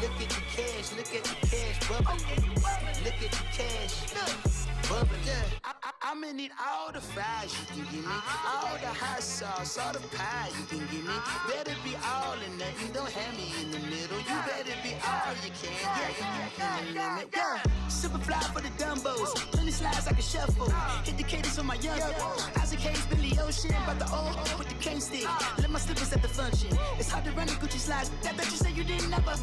Look at the cash bubbling. Look at the cash, bubbling. I'ma need all the fries you can give me, all the hot sauce, all the pie you can give me. Better be all or nothing, don't have me in the middle. You better be all you can, in the limit. Super fly for the Dumbos, plenty slides like a shuffle. Hit the cadence for my young Isaac Hayes, Billy Ocean, about the old with the cane stick. Let my slippers at the function. It's hard to run the Gucci slides. That bet you say you didn't never.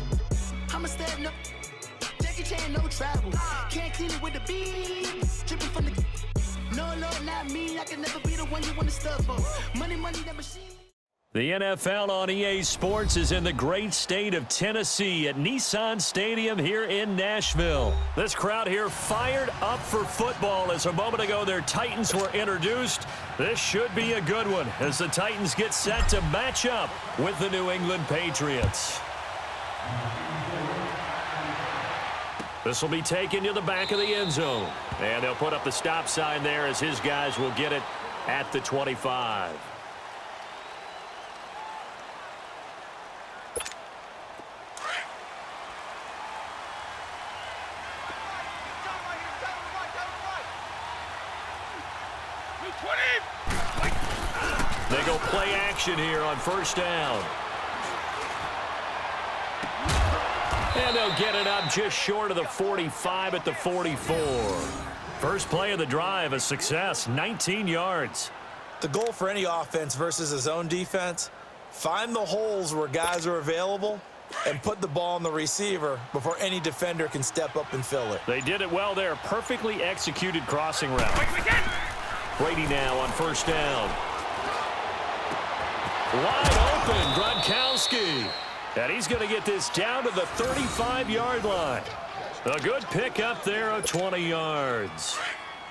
I'ma step no. Jackie Chan, no travel. Can't clean it with the beat. Dripping from the. No, Lord, not me. I can never be the one you want to stuff for. Money, that machine. The NFL on EA Sports is in the great state of Tennessee at Nissan Stadium here in Nashville. This crowd here fired up for football as a moment ago their Titans were introduced. This should be a good one as the Titans get set to match up with the New England Patriots. This will be taken to the back of the end zone. And they'll put up the stop sign there as his guys will get it at the 25. They go play action here on first down. And they'll get it up just short of the 45 at the 44. First play of the drive, a success, 19 yards. The goal for any offense versus a zone defense, find the holes where guys are available and put the ball on the receiver before any defender can step up and fill it. They did it well there. Perfectly executed crossing route. Brady now on first down. Wide open, Gronkowski. And he's going to get this down to the 35-yard line. A good pickup there of 20 yards.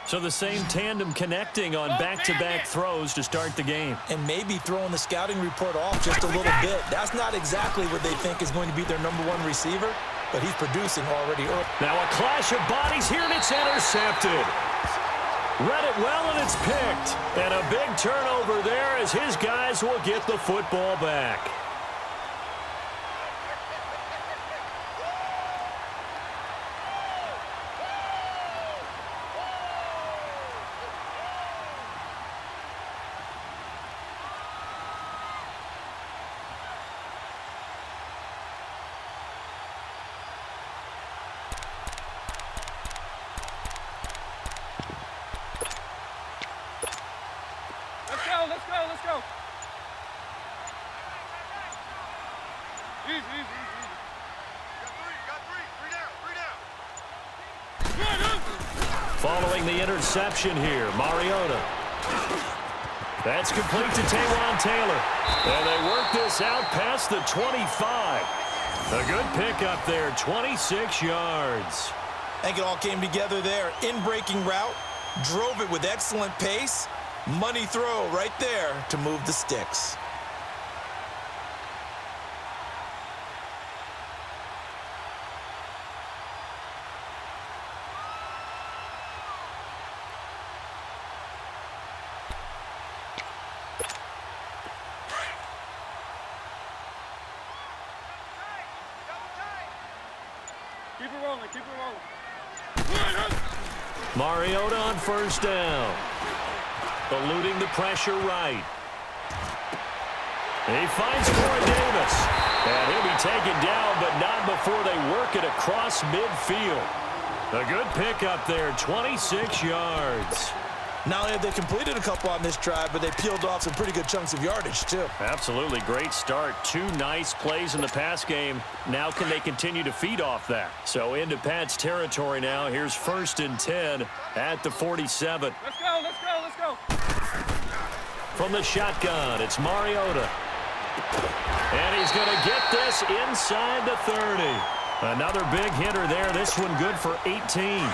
So the same tandem connecting on back-to-back throws to start the game. And maybe throwing the scouting report off just a little bit. That's not exactly what they think is going to be their number one receiver, but he's producing already early. Now a clash of bodies here, and it's intercepted. Read it well, and it's picked. And a big turnover there as his guys will get the football back. Let's go. Easy. Got three down. Following the interception here, Mariota. That's complete to Taywan Taylor. And they work this out past the 25. A good pickup there, 26 yards. I think it all came together there. In-breaking route, drove it with excellent pace. Money throw right there to move the sticks. Keep it rolling. Mariota on first down. Eluding the pressure right. He finds Corey Davis. And he'll be taken down, but not before they work it across midfield. A good pickup there, 26 yards. Not only have they completed a couple on this drive, but they peeled off some pretty good chunks of yardage, too. Absolutely great start. 2 nice plays in the pass game. Now can they continue to feed off that? So into Pat's territory now. Here's 1st and 10 at the 47. Let's go. From the shotgun, it's Mariota. And he's going to get this inside the 30. Another big hitter there. This one good for 18.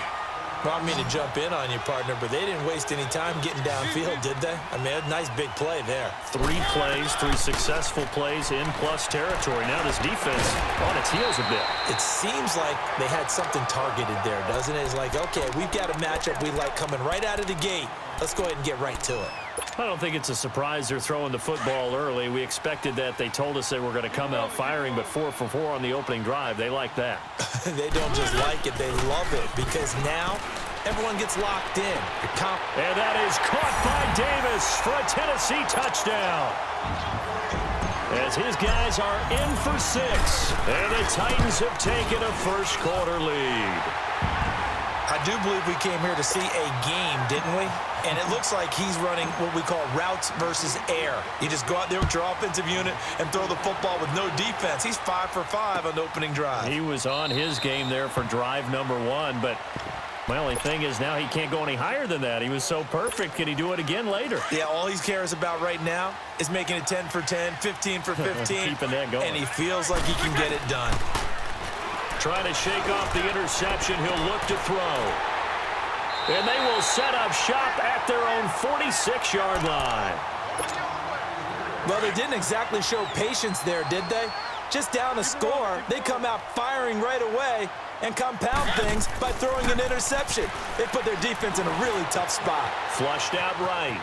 Well, I mean to jump in on you, partner, but they didn't waste any time getting downfield, did they? I mean, a nice big play there. 3 plays, 3 successful plays in plus territory. Now this defense on its heels a bit. It seems like they had something targeted there, doesn't it? It's like, okay, we've got a matchup we like coming right out of the gate. Let's go ahead and get right to it. I don't think it's a surprise they're throwing the football early. We expected that. They told us they were going to come out firing, but 4 for 4 on the opening drive. They like that. They don't just like it, they love it, because now everyone gets locked in. And that is caught by Davis for a Tennessee touchdown. As his guys are in for 6, and the Titans have taken a first quarter lead. I do believe we came here to see a game, didn't we? And it looks like he's running what we call routes versus air. You just go out there with your offensive unit and throw the football with no defense. He's 5 for 5 on the opening drive. He was on his game there for drive number 1, but my only thing is now he can't go any higher than that. He was so perfect. Can he do it again later? Yeah, all he cares about right now is making it 10 for 10, 15 for 15. Keeping that going. And he feels like he can get it done. Trying to shake off the interception. He'll look to throw. And they will set up shop at their own 46-yard line. Well, they didn't exactly show patience there, did they? Just down a score, they come out firing right away and compound things by throwing an interception. They put their defense in a really tough spot. Flushed out right.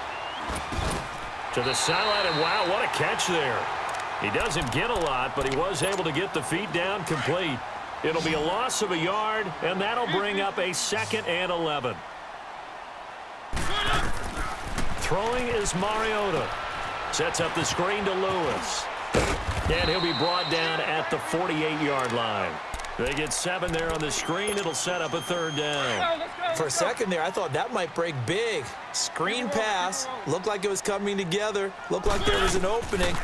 To the sideline, and wow, what a catch there. He doesn't get a lot, but he was able to get the feet down complete. It'll be a loss of a yard, and that'll bring up a 2nd and 11. Throwing is Mariota. Sets up the screen to Lewis. And he'll be brought down at the 48-yard line. They get 7 there on the screen. It'll set up a 3rd down. For a second there, I thought that might break big. Screen pass. Looked like it was coming together. Looked like there was an opening.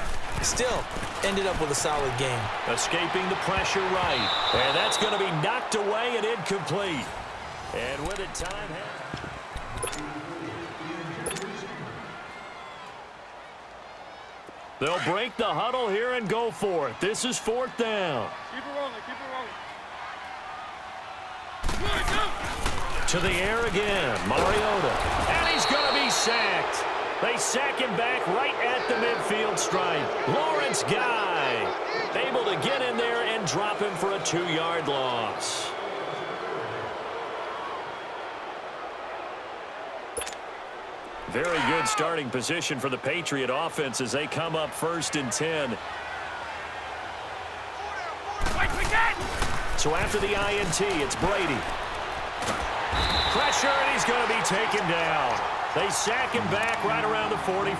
Still, ended up with a solid game. Escaping the pressure right. And that's going to be knocked away and incomplete. And with it, time has... They'll break the huddle here and go for it. This is 4th down. Keep it rolling, keep it rolling. To the air again, Mariota. And he's going to be sacked. They sack him back right at the midfield stripe. Lawrence Guy able to get in there and drop him for a 2-yard loss. Very good starting position for the Patriot offense as they come up 1st and 10. So after the INT, it's Brady. Pressure, and he's going to be taken down. They sack him back right around the 44.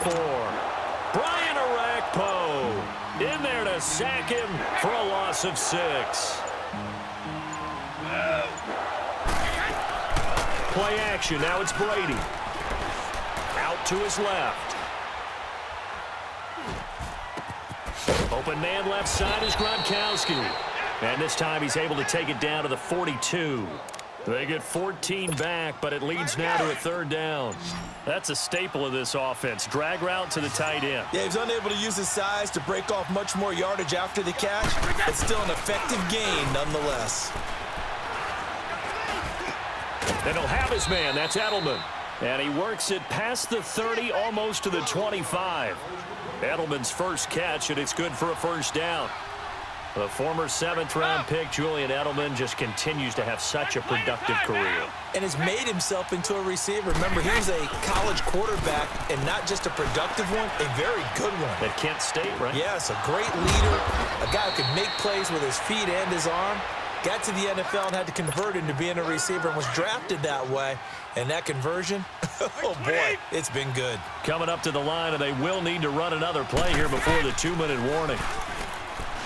Brian Orakpo in there to sack him for a loss of 6. Play action. Now it's Brady. Out to his left. Open man left side is Gronkowski. And this time he's able to take it down to the 42. They get 14 back, but it leads now to a 3rd down. That's a staple of this offense. Drag route to the tight end. Yeah, he's unable to use his size to break off much more yardage after the catch. It's still an effective gain nonetheless. And he'll have his man. That's Edelman. And he works it past the 30, almost to the 25. Edelman's first catch, and it's good for a 1st down. The former 7th-round pick, Julian Edelman, just continues to have such a productive career. And has made himself into a receiver. Remember, he was a college quarterback, and not just a productive one, a very good one. At Kent State, right? Yes, a great leader, a guy who could make plays with his feet and his arm. Got to the NFL and had to convert into being a receiver and was drafted that way. And that conversion, oh boy, it's been good. Coming up to the line, and they will need to run another play here before the 2-minute warning.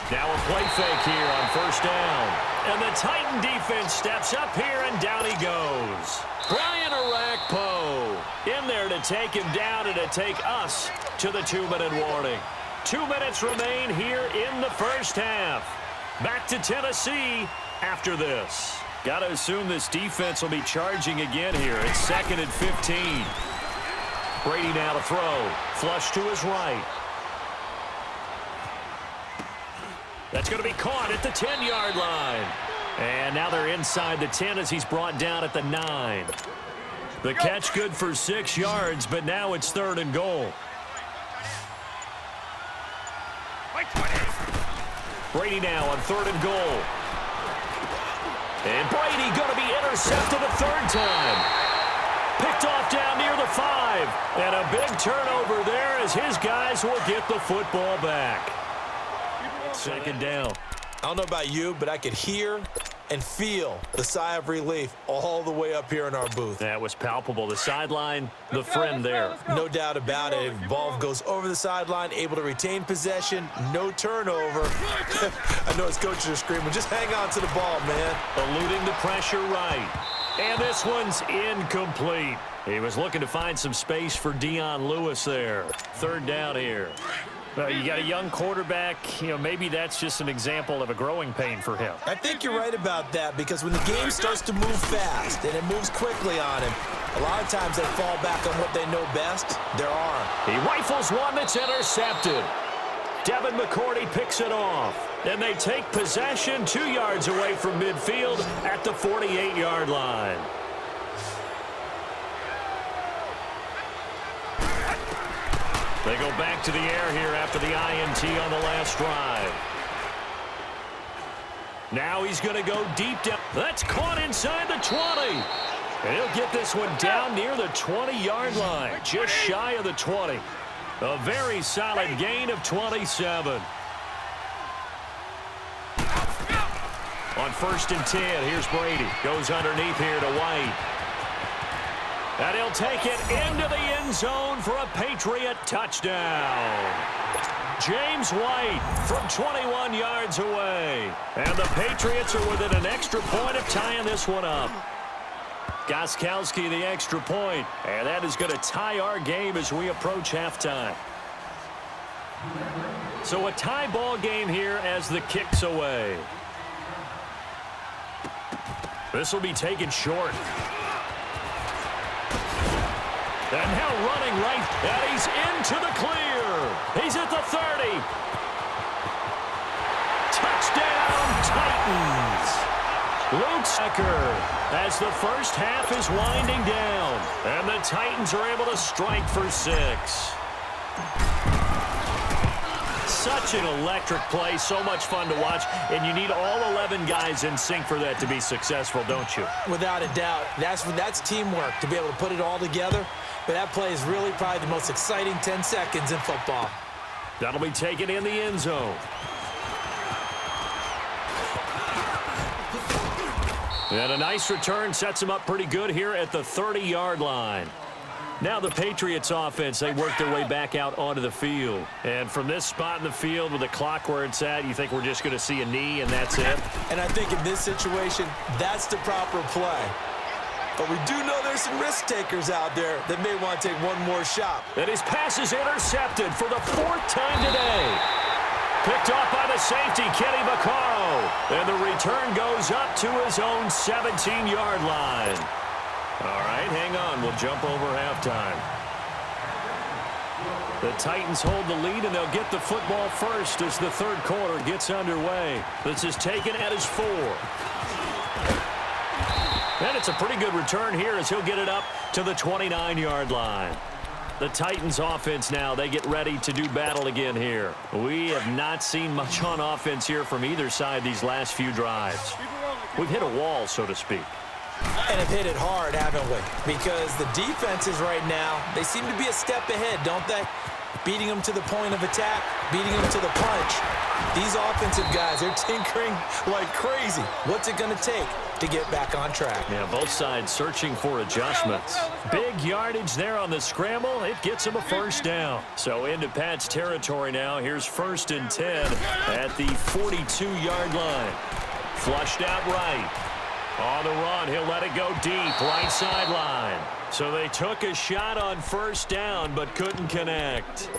Now a play fake here on 1st down. And the Titan defense steps up here, and down he goes. Brian Orakpo in there to take him down and to take us to the 2-minute warning. 2 minutes remain here in the 1st half. Back to Tennessee after this. Got to assume this defense will be charging again here. It's 2nd and 15. Brady now to throw. Flush to his right. That's going to be caught at the 10-yard line. And now they're inside the 10 as he's brought down at the 9. The catch good for 6 yards, but now it's 3rd and goal. Brady now on 3rd and goal. And Brady going to be intercepted a 3rd time. Picked off down near the 5. And a big turnover there as his guys will get the football back. Second down. I don't know about you, but I could hear and feel the sigh of relief all the way up here in our booth. That was palpable. The sideline, the friend there. No doubt about it. Ball goes over the sideline, able to retain possession, no turnover. I know his coaches are screaming, just hang on to the ball, man. Eluding the pressure right. And this one's incomplete. He was looking to find some space for Dion Lewis there. Third down here. You got a young quarterback. Maybe that's just an example of a growing pain for him. I think you're right about that because when the game starts to move fast and it moves quickly on him, a lot of times they fall back on what they know best, their arm. He rifles one that's intercepted. Devin McCourty picks it off. And they take possession 2 yards away from midfield at the 48-yard line. They go back to the air here after the INT on the last drive. Now he's going to go deep down. That's caught inside the 20. And he'll get this one down near the 20-yard line, just shy of the 20. A very solid gain of 27. On 1st and 10, here's Brady. Goes underneath here to White. And he'll take it into the end zone for a Patriot touchdown. James White from 21 yards away. And the Patriots are within an extra point of tying this one up. Gostkowski the extra point. And that is going to tie our game as we approach halftime. So a tie ball game here as the kick's away. This will be taken short. And now running right, and he's into the clear. He's at the 30. Touchdown, Titans. Luke Secker as the first half is winding down. And the Titans are able to strike for 6. Such an electric play, so much fun to watch, and you need all 11 guys in sync for that to be successful, don't you? Without a doubt. That's teamwork, to be able to put it all together. But that play is really probably the most exciting 10 seconds in football. That'll be taken in the end zone. And a nice return sets him up pretty good here at the 30-yard line. Now the Patriots offense, they work their way back out onto the field. And from this spot in the field with the clock where it's at, you think we're just going to see a knee and that's it? And I think in this situation, that's the proper play. But we do know there's some risk takers out there that may want to take one more shot. And his pass is intercepted for the 4th time today. Picked off by the safety, Kenny Vaccaro. And the return goes up to his own 17-yard line. All right, hang on. We'll jump over halftime. The Titans hold the lead, and they'll get the football first as the third quarter gets underway. This is taken at his 4. And it's a pretty good return here as he'll get it up to the 29-yard line. The Titans offense now, they get ready to do battle again here. We have not seen much on offense here from either side these last few drives. We've hit a wall, so to speak. And have hit it hard, haven't we? Because the defenses right now, they seem to be a step ahead, don't they? Beating them to the point of attack, beating them to the punch. These offensive guys, they're tinkering like crazy. What's it going to take to get back on track? Yeah, both sides searching for adjustments. Big yardage there on the scramble. It gets him a first down. So into Pat's territory now. Here's 1st and 10 at the 42-yard line. Flushed out right. On the run, he'll let it go deep, right sideline. So they took a shot on 1st down, but couldn't connect.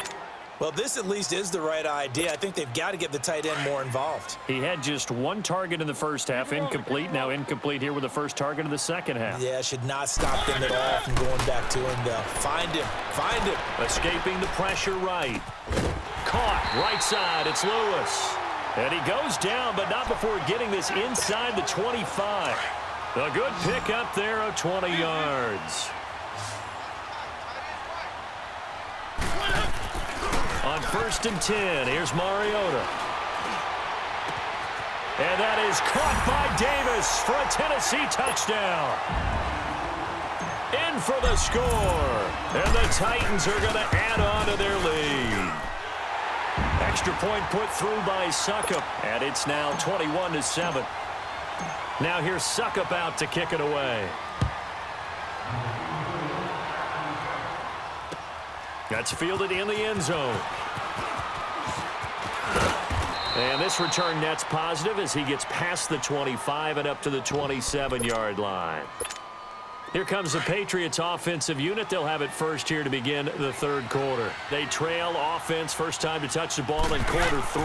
Well, this at least is the right idea. I think they've got to get the tight end more involved. He had just 1 target in the first half, incomplete. Now incomplete here with the first target of the second half. Yeah, should not stop them at all from going back to him, though. Find him. Find him. Escaping the pressure right. Caught, right side, it's Lewis. And he goes down, but not before getting this inside the 25. A good pick up there of 20 yards. On 1st and 10, here's Mariota. And that is caught by Davis for a Tennessee touchdown. End in for the score. And the Titans are going to add on to their lead. Extra point put through by Suckup, and it's now 21-7. Now here's Suckup out to kick it away. That's fielded in the end zone. And this return net's positive as he gets past the 25 and up to the 27-yard line. Here comes the Patriots offensive unit. They'll have it first here to begin the third quarter. They trail offense, first time to touch the ball in quarter 3,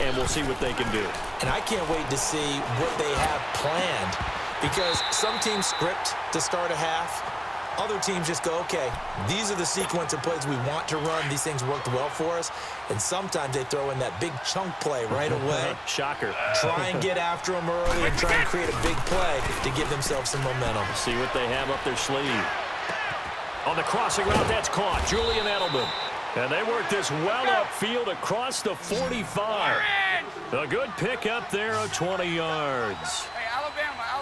and we'll see what they can do. And I can't wait to see what they have planned, because some teams script to start a half. Other teams just go, okay, these are the sequence of plays we want to run. These things worked well for us. And sometimes they throw in that big chunk play right away. Shocker. Try and get after them early and try and create a big play to give themselves some momentum. See what they have up their sleeve. On the crossing route, that's caught. Julian Edelman. And they work this well upfield across the 45. A good pick up there of 20 yards.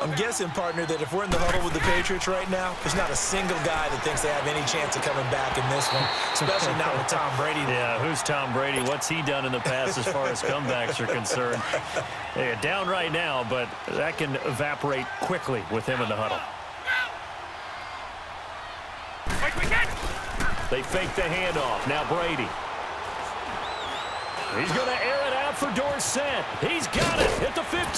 I'm guessing, partner, that if we're in the huddle with the Patriots right now, there's not a single guy that thinks they have any chance of coming back in this one, especially not with Tom Brady. Yeah, who's Tom Brady? What's he done in the past as far as comebacks are concerned? They're down right now, but that can evaporate quickly with him in the huddle. They fake the handoff. Now Brady. He's going to air it out for Dorsett. He's got it at the 15.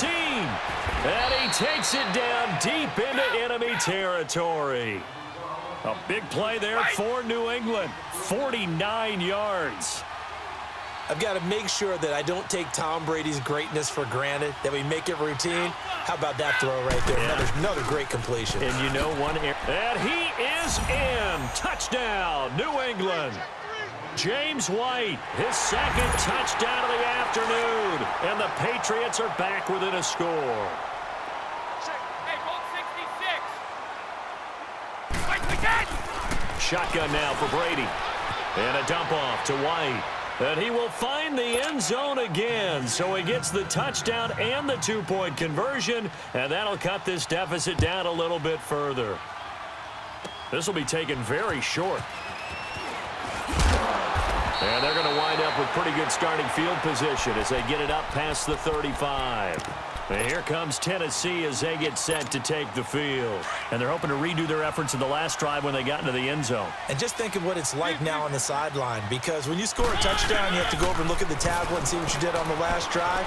And he takes it down deep into enemy territory. A big play there for New England. 49 yards. I've got to make sure that I don't take Tom Brady's greatness for granted, that we make it routine. How about that throw right there? Yeah. Another great completion. And you know one air. And he is in. Touchdown, New England. James White, his second touchdown of the afternoon. And the Patriots are back within a score. Hey, Bolt 66. Shotgun now for Brady. And a dump off to White. And he will find the end zone again. So he gets the touchdown and the two-point conversion. And that'll cut this deficit down a little bit further. This will be taken very short. And they're going to wind up with pretty good starting field position as they get it up past the 35. And here comes Tennessee as they get set to take the field. And they're hoping to redo their efforts in the last drive when they got into the end zone. And just think of what it's like now on the sideline, because when you score a touchdown, you have to go over and look at the tablet and see what you did on the last drive.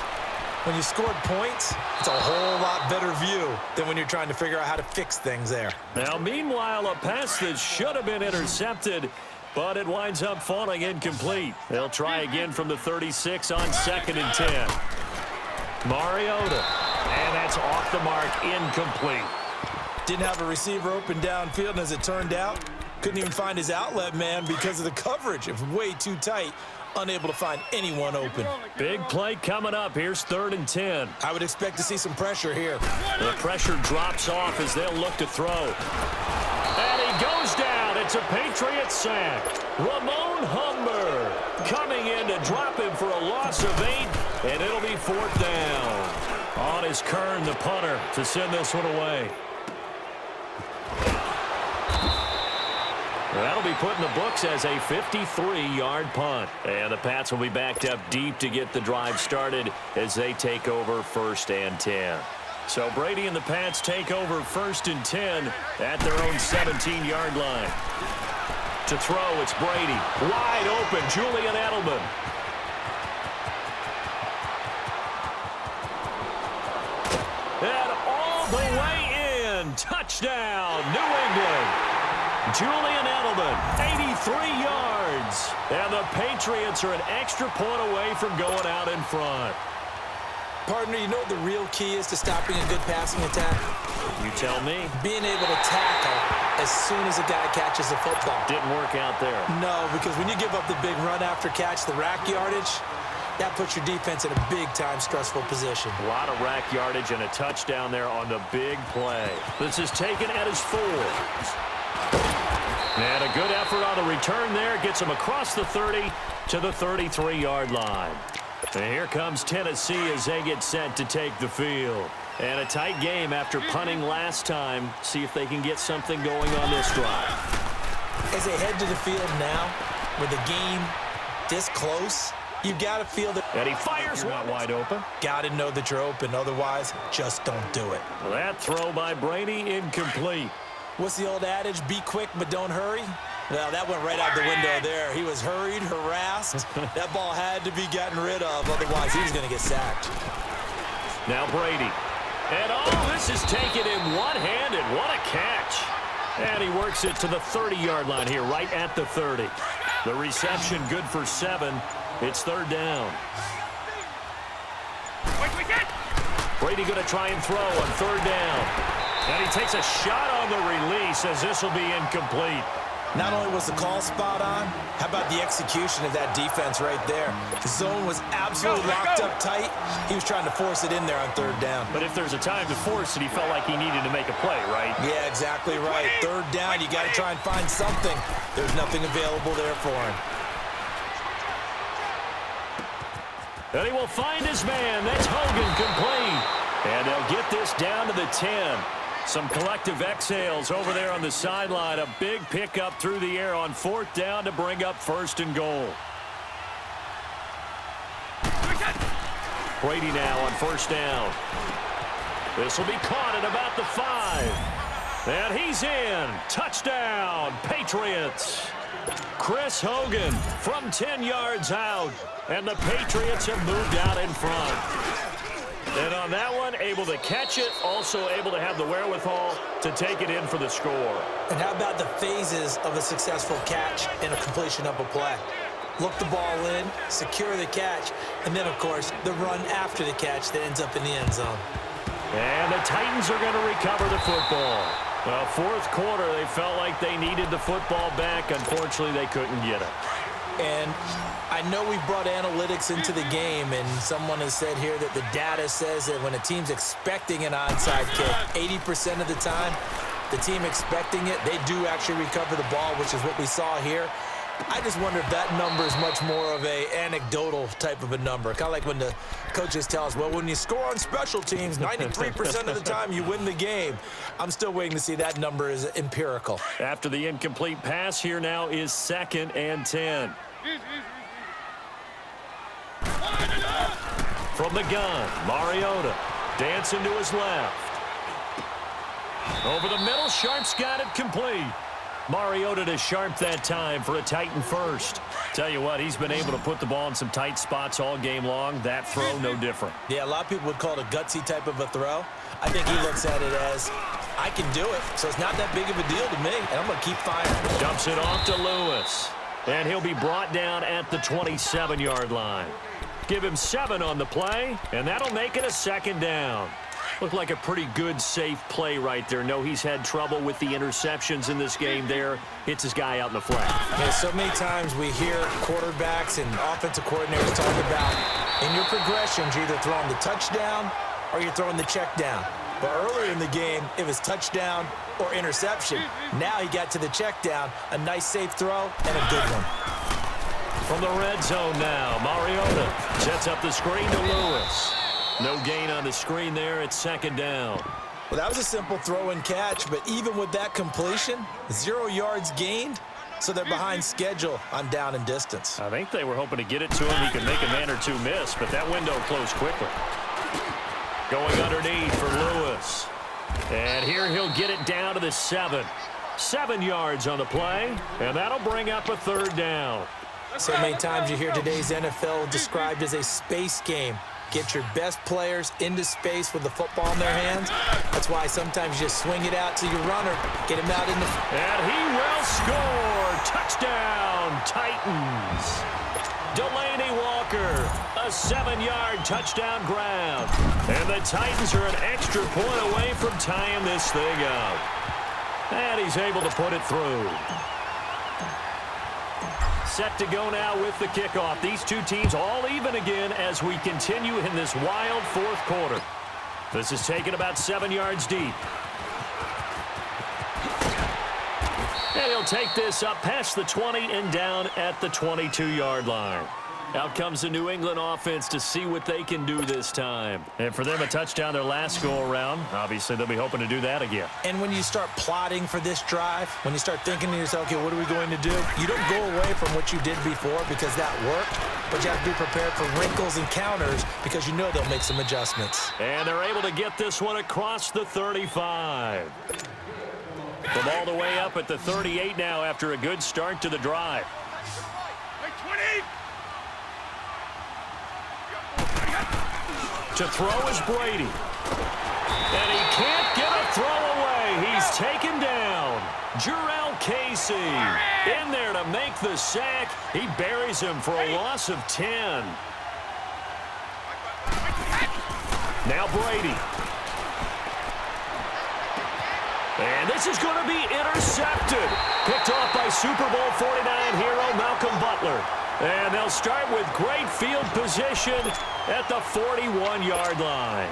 When you scored points, it's a whole lot better view than when you're trying to figure out how to fix things there. Now, meanwhile, a pass that should have been intercepted, but it winds up falling incomplete. They'll try again from the 36 on 2nd and 10. Mariota, and that's off the mark, incomplete. Didn't have a receiver open downfield, and as it turned out, couldn't even find his outlet man because of the coverage. It was way too tight, unable to find anyone open. Big play coming up. Here's 3rd and 10. I would expect to see some pressure here. The pressure drops off as they'll look to throw. And he goes down. It's a Patriots sack. Ramon Humber coming in to drop him for a loss of 8, and it'll be 4th down. On is Kern, the punter, to send this one away. That'll be put in the books as a 53-yard punt. And the Pats will be backed up deep to get the drive started as they take over 1st and 10. So Brady and the Pats take over 1st and 10 at their own 17-yard line. To throw, it's Brady. Wide open, Julian Edelman. And all the way in. Touchdown, New England. Julian Edelman, 83 yards. And the Patriots are an extra point away from going out in front. Partner, you know what the real key is to stopping a good passing attack? You tell me. Being able to tackle as soon as a guy catches the football. Didn't work out there. No, because when you give up the big run after catch, the rack yardage, that puts your defense in a big-time stressful position. A lot of rack yardage and a touchdown there on the big play. This is taken at his 4. And a good effort on the return there. Gets him across the 30 to the 33-yard line. And here comes Tennessee as they get set to take the field. And a tight game after punting last time. See if they can get something going on this drive. As they head to the field now, with the game this close, you've got to feel that. And he fires one wide open. Got to know that you're open. Otherwise, just don't do it. Well, that throw by Brady incomplete. What's the old adage? Be quick, but don't hurry. Well, that went right out the window there. He was hurried, harassed. That ball had to be gotten rid of. Otherwise, he was going to get sacked. Now Brady. And this is taken in one-handed. What a catch. And he works it to the 30-yard line here, right at the 30. The reception good for 7. It's third down. Brady going to try and throw on third down. And he takes a shot on the release as this will be incomplete. Not only was the call spot on, how about the execution of that defense right there? The zone was absolutely locked up tight. He was trying to force it in there on third down. But if there's a time to force it, he felt like he needed to make a play, right? Yeah, exactly right. Third down, you got to try and find something. There's nothing available there for him. And he will find his man. That's Hogan complete. And they'll get this down to the 10. Some collective exhales over there on the sideline. A big pickup through the air on fourth down to bring up first and goal. Brady now on first down. This will be caught at about the 5. And he's in. Touchdown, Patriots. Chris Hogan from 10 yards out. And the Patriots have moved out in front. And on that one, able to catch it, also able to have the wherewithal to take it in for the score. And how about the phases of a successful catch and a completion of a play? Look the ball in, secure the catch, and then, of course, the run after the catch that ends up in the end zone. And the Titans are going to recover the football. Well, fourth quarter, they felt like they needed the football back. Unfortunately, they couldn't get it. And I know we've brought analytics into the game, and someone has said here that the data says that when a team's expecting an onside kick, 80% of the time, the team expecting it, they do actually recover the ball, which is what we saw here. I just wonder if that number is much more of a anecdotal type of a number. Kind of like when the coaches tell us, well, when you score on special teams, 93% of the time you win the game. I'm still waiting to see that number is empirical. After the incomplete pass, here now is 2nd and 10. From the gun, Mariota dancing to his left. Over the middle, Sharp's got it complete. Mariota to Sharp that time for a Titan first. Tell you what, he's been able to put the ball in some tight spots all game long. That throw, no different. Yeah, a lot of people would call it a gutsy type of a throw. I think he looks at it as, I can do it, so it's not that big of a deal to me, and I'm going to keep firing. Dumps it off to Lewis. And he'll be brought down at the 27-yard line. Give him 7 on the play, and that'll make it a 2nd down. Looked like a pretty good, safe play right there. No, he's had trouble with the interceptions in this game there. Hits his guy out in the flat. Yeah, so many times we hear quarterbacks and offensive coordinators talk about, in your progressions, you're either throwing the touchdown or you're throwing the check down. But earlier in the game, it was touchdown or interception. Now he got to the check down, a nice safe throw, and a good one. From the red zone now, Mariota sets up the screen to Lewis. No gain on the screen there. It's 2nd down. Well, that was a simple throw and catch, but even with that completion, 0 yards gained, so they're behind schedule on down and distance. I think they were hoping to get it to him. He could make a man or two miss, but that window closed quickly. Going underneath for Lewis. And here he'll get it down to the 7. 7 yards on the play, and that'll bring up a 3rd down. So many times you hear today's NFL described as a space game. Get your best players into space with the football in their hands. That's why sometimes you just swing it out to your runner, get him out in the... And he will score! Touchdown, Titans! Delaney Walker, a 7-yard touchdown grab. And the Titans are an extra point away from tying this thing up. And he's able to put it through. Set to go now with the kickoff. These two teams all even again as we continue in this wild fourth quarter. This is taken about 7 yards deep. And he'll take this up past the 20 and down at the 22-yard line. Out comes the New England offense to see what they can do this time. And for them, a touchdown their last go-around. Obviously, they'll be hoping to do that again. And when you start plotting for this drive, when you start thinking to yourself, okay, what are we going to do? You don't go away from what you did before because that worked, but you have to be prepared for wrinkles and counters because you know they'll make some adjustments. And they're able to get this one across the 35. From all the way up at the 38 now after a good start to the drive. To throw is Brady. And he can't get a throw away. He's taken down. Jarrell Casey in there to make the sack. He buries him for a loss of 10. Now Brady. And this is going to be intercepted. Picked off by Super Bowl 49 hero Malcolm Butler. And they'll start with great field position at the 41-yard line.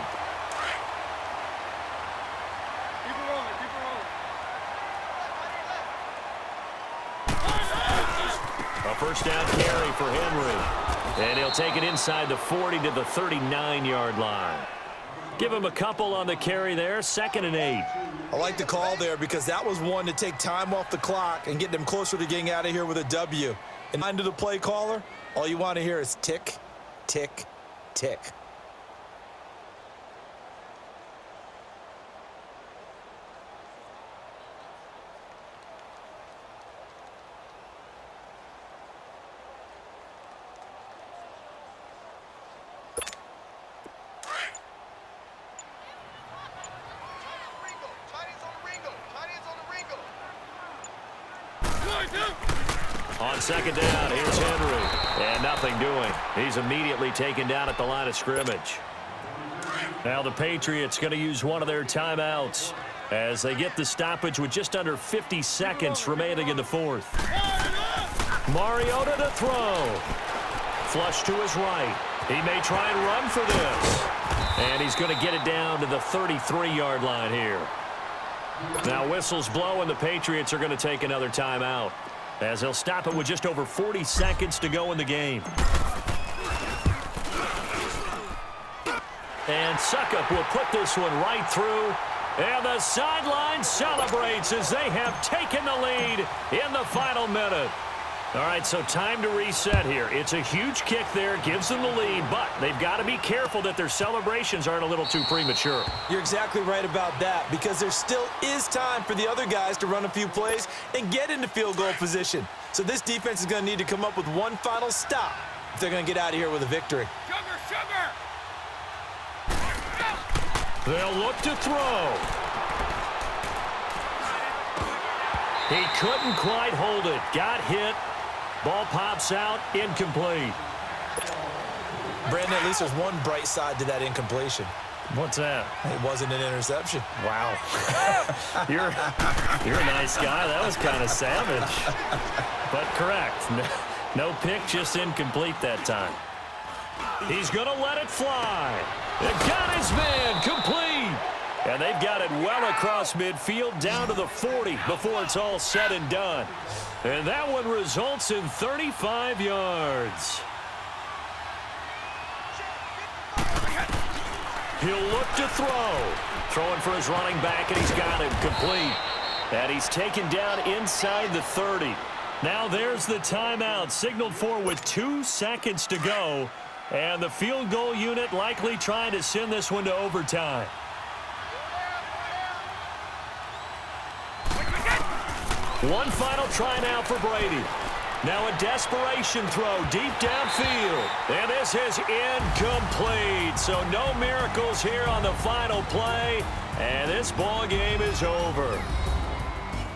A first down carry for Henry. And he'll take it inside the 40 to the 39-yard line. Give him a couple on the carry there, 2nd and 8. I like the call there because that was one to take time off the clock and get them closer to getting out of here with a W. And under the play caller, all you want to hear is tick, tick, tick. On 2nd down, here's Henry. And nothing doing. He's immediately taken down at the line of scrimmage. Now the Patriots going to use one of their timeouts as they get the stoppage with just under 50 seconds remaining in the 4th. Mariota to throw. Flush to his right. He may try and run for this. And he's going to get it down to the 33-yard line here. Now whistles blow and the Patriots are going to take another timeout, as he'll stop it with just over 40 seconds to go in the game. And Suckup will put this one right through. And the sideline celebrates as they have taken the lead in the final minute. All right, so time to reset here. It's a huge kick there, gives them the lead, but they've got to be careful that their celebrations aren't a little too premature. You're exactly right about that because there still is time for the other guys to run a few plays and get into field goal position. So this defense is going to need to come up with one final stop if they're going to get out of here with a victory. Sugar! They'll look to throw. He couldn't quite hold it. Got hit. Ball pops out, incomplete. Brandon, at least there's one bright side to that incompletion. What's that? It wasn't an interception. Wow. You're a nice guy. That was kind of savage. But correct. No pick, just incomplete that time. He's going to let it fly. It got his man complete. And they've got it well across midfield down to the 40 before it's all said and done. And that one results in 35 yards. He'll look to throw. Throwing for his running back, and he's got him complete. And he's taken down inside the 30. Now there's the timeout signaled for with 2 seconds to go. And the field goal unit likely trying to send this one to overtime. One final try now for Brady. Now a desperation throw deep downfield. And this is incomplete. So no miracles here on the final play. And this ball game is over.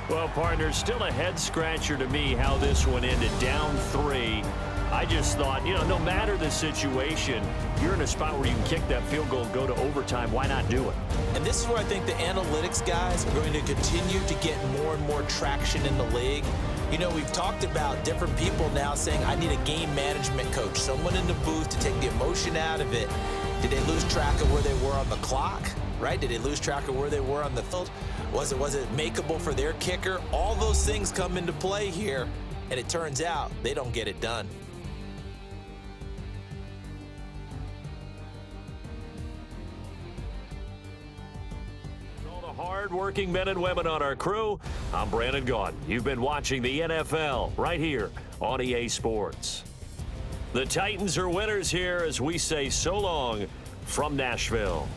Well, partners, still a head-scratcher to me how this one ended, down 3. I just thought, no matter the situation, you're in a spot where you can kick that field goal, go to overtime. Why not do it? And this is where I think the analytics guys are going to continue to get more and more traction in the league. We've talked about different people now saying, I need a game management coach, someone in the booth to take the emotion out of it. Did they lose track of where they were on the clock, right? Did they lose track of where they were on the field? Was it makeable for their kicker? All those things come into play here, and it turns out they don't get it done. hard-working men and women on our crew, I'm Brandon Gaudin. You've been watching the NFL right here on EA Sports. The Titans are winners here as we say so long from Nashville.